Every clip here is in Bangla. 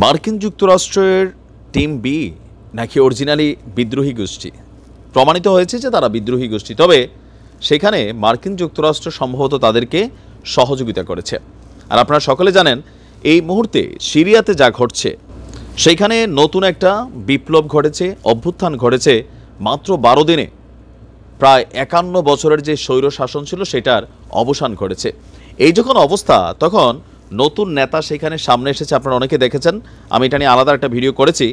মার্কিন যুক্তরাষ্ট্রের টিম বি নাকি অরিজিনালি বিদ্রোহী গোষ্ঠী? প্রমাণিত হয়েছে যে তারা বিদ্রোহী গোষ্ঠী, তবে সেখানে মার্কিন যুক্তরাষ্ট্র সম্ভবত তাদেরকে সহযোগিতা করেছে। আর আপনারা সকলে জানেন এই মুহূর্তে সিরিয়াতে যা ঘটছে, সেইখানে নতুন একটা বিপ্লব ঘটেছে, অভ্যুত্থান ঘটেছে মাত্র 12 দিনে। প্রায় 51 বছরের যে স্বৈর শাসন ছিল সেটার অবসান ঘটেছে। এই যখন অবস্থা, তখন নতুন নেতা সেখানে সামনে এসেছে। আপনারা অনেকে দেখেছেন, আমি এটা নিয়ে আলাদা একটা ভিডিও করেছি,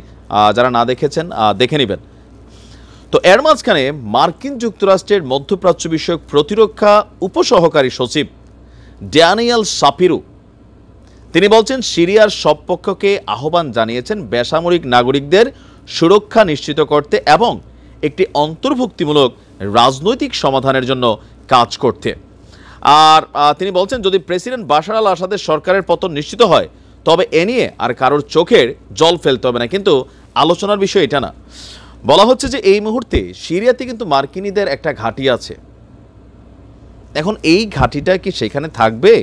যারা না দেখেছেন দেখে নেবেন। তো এর মাঝখানে মার্কিন যুক্তরাষ্ট্রের মধ্যপ্রাচ্য বিষয়ক প্রতিরক্ষা উপসহকারী সচিব ড্যানিয়েল শাপিরো তিনি বলছেন, সিরিয়ার সব পক্ষকে আহ্বান জানিয়েছেন বেসামরিক নাগরিকদের সুরক্ষা নিশ্চিত করতে এবং একটি অন্তর্ভুক্তিমূলক রাজনৈতিক সমাধানের জন্য কাজ করতে। আর তিনি বলছেন, যদি প্রেসিডেন্ট বাশার আল আসাদের সরকারের পতন নিশ্চিত হয়, তবে এ নিয়ে আর কারোর চোখের জল ফেলতে হবে না। কিন্তু আলোচনার বিষয় এটা না। বলা হচ্ছে যে এই মুহূর্তে সিরিয়াতে কিন্তু মার্কিনীদের একটা ঘাঁটি আছে। এখন এই ঘাঁটিটা কি সেখানে থাকবে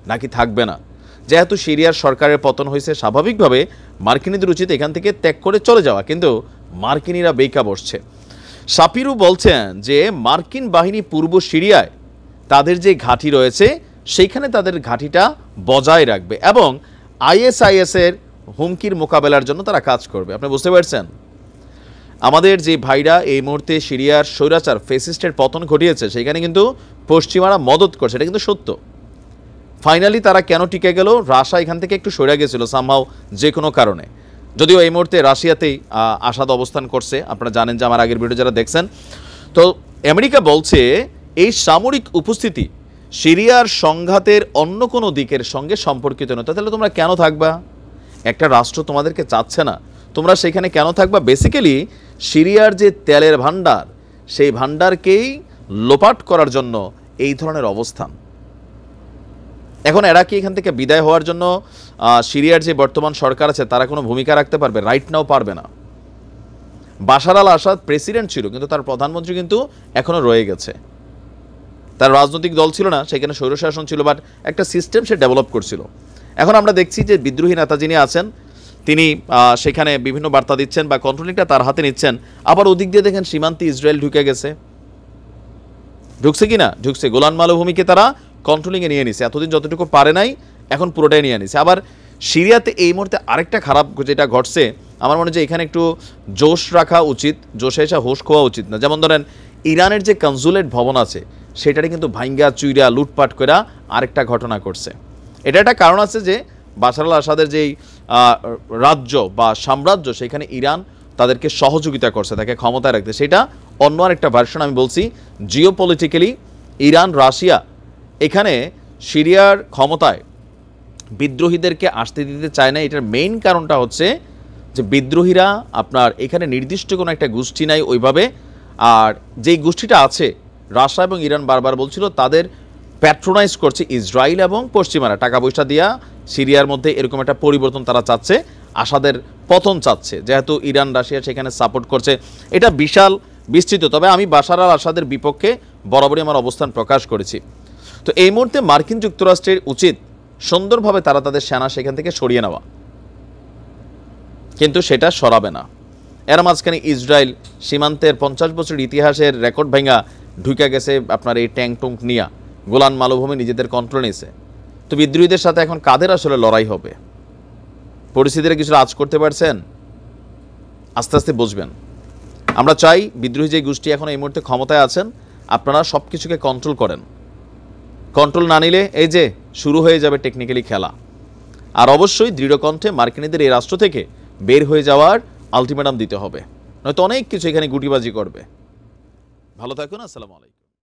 নাকি থাকবে না? যেহেতু সিরিয়ার সরকারের পতন হয়েছে, স্বাভাবিকভাবে মার্কিনীদের উচিত এখান থেকে ত্যাগ করে চলে যাওয়া, কিন্তু মার্কিনীরা বেকা বসছে। শাপিরো বলছেন যে মার্কিন বাহিনী পূর্ব সিরিয়ায় তাদের যে ঘাঁটি রয়েছে সেইখানে তাদের ঘাঁটিটা বজায় রাখবে এবং আইএসআইএসের হুমকির মোকাবেলার জন্য তারা কাজ করবে। আপনি বুঝতে পারছেন, আমাদের যে ভাইরা এই মুহূর্তে সিরিয়ার স্বৈরাচার ফেসিস্টের পতন ঘটিয়েছে, সেখানে কিন্তু পশ্চিমারা মদত করছে, এটা কিন্তু সত্য। ফাইনালি তারা কেন টিকে গেল? রাশিয়া এখান থেকে একটু সরে গেছিল সামহাও, যে কোনো কারণে। যদিও এই মুহূর্তে রাশিয়াতেই আসাদ অবস্থান করছে, আপনারা জানেন যে আমার আগের ভিডিও যারা দেখছেন। তো আমেরিকা বলছে এই সামরিক উপস্থিতি সিরিয়ার সংঘাতের অন্য কোনো দিকের সঙ্গে সম্পর্কিত নয়। তাহলে তোমরা কেন থাকবা? একটা রাষ্ট্র তোমাদেরকে চাচ্ছে না, তোমরা সেখানে কেন থাকবা? বেসিক্যালি সিরিয়ার যে তেলের ভান্ডার, সেই ভান্ডারকেই লোপাট করার জন্য এই ধরনের অবস্থান। এখন এরা কি এখান থেকে বিদায় হওয়ার জন্য সিরিয়ার যে বর্তমান সরকার আছে তারা কোনো ভূমিকা রাখতে পারবে? রাইট নাও পারবে না। বাশার আল আসাদ প্রেসিডেন্ট ছিল, কিন্তু তার প্রধানমন্ত্রী কিন্তু এখনও রয়ে গেছে। তার রাজনৈতিক দল ছিল না, সেখানে স্বৈরশাসন ছিল, বাট একটা সিস্টেম সে ডেভেলপ করছিল। এখন আমরা দেখছি যে বিদ্রোহী নেতা যিনি আছেন তিনি সেখানে বিভিন্ন বার্তা দিচ্ছেন বা কন্ট্রোলিংটা তার হাতে নিচ্ছেন। আবার ওদিক দিয়ে দেখেন সীমান্তে ইসরায়েল ঢুকে গেছে, ঢুকছে কি না? ঢুকছে। গোলান মালভূমিকে তারা কন্ট্রোলিংয়ে নিয়ে নিছে, এতদিন যতটুকু পারে নাই এখন পুরোটাই নিয়ে নিছে। আবার সিরিয়াতে এই মুহূর্তে আরেকটা খারাপ যেটা ঘটছে, আমার মনে হয় যে এখানে একটু জোশ রাখা উচিত, জোশে এসে হোশ খোয়া উচিত না। যেমন ধরেন ইরানের যে কনসুলেট ভবন আছে সেটারে কিন্তু ভাঙ্গা চুইরা লুটপাট করে আরেকটা ঘটনা করছে। এটা একটা কারণ আছে যে বাশার আল আসাদের যেই রাজ্য বা সাম্রাজ্য, সেখানে ইরান তাদেরকে সহযোগিতা করছে তাকে ক্ষমতায় রাখতে। সেটা অন্য আরেকটা ভার্সন। আমি বলছি জিওপলিটিক্যালি ইরান রাশিয়া এখানে সিরিয়ার ক্ষমতায় বিদ্রোহীদেরকে আসতে দিতে চায় না। এটার মেইন কারণটা হচ্ছে যে বিদ্রোহীরা আপনার এখানে নির্দিষ্ট কোনো একটা গোষ্ঠী নাই ওইভাবে, আর যেই গোষ্ঠীটা আছে রাশিয়া এবং ইরান বারবার বলছিল তাদের প্যাট্রোনাইজ করছে ইসরায়েল এবং পশ্চিমারা, টাকা পয়সা দিয়া সিরিয়ার মধ্যে এরকম একটা পরিবর্তন তারা চাচ্ছে, আসাদের পতন চাচ্ছে, যেহেতু ইরান রাশিয়া সেখানে সাপোর্ট করছে। এটা বিশাল বিস্তৃত। তবে আমি বাশার আল আসাদের বিপক্ষে বরাবরই আমার অবস্থান প্রকাশ করেছি। তো এই মুহূর্তে মার্কিন যুক্তরাষ্ট্রের উচিত সুন্দরভাবে তারা তাদের সেনা সেখান থেকে সরিয়ে নেওয়া, কিন্তু সেটা সরাবে না। এর মাঝখানে ইসরায়েল সীমান্তের 50 বছর ইতিহাসের রেকর্ড ভেঙা ঢুকে গেছে আপনার এই ট্যাঙ্ক টুঙ্ক নিয়া, গোলান মালভূমি নিজেদের কন্ট্রোল নিয়েছে। তো বিদ্রোহীদের সাথে এখন কাদের আসলে লড়াই হবে? পরিস্থিতিটা কিছু আজ করতে পারছেন, আস্তে আস্তে বুঝবেন। আমরা চাই বিদ্রোহী যে গোষ্ঠী এখন এই মুহূর্তে ক্ষমতায় আছেন, আপনারা সব কিছুকে কন্ট্রোল করেন। কন্ট্রোল না নিলে এই যে শুরু হয়ে যাবে টেকনিক্যালি খেলা। আর অবশ্যই দৃঢ়কণ্ঠে মার্কিনীদের এই রাষ্ট্র থেকে বের হয়ে যাওয়ার আলটিমেটাম দিতে হবে, নয়তো অনেক কিছু এখানে গুটিবাজি করবে। ভালো থাকুন, আসসালামু আলাইকুম।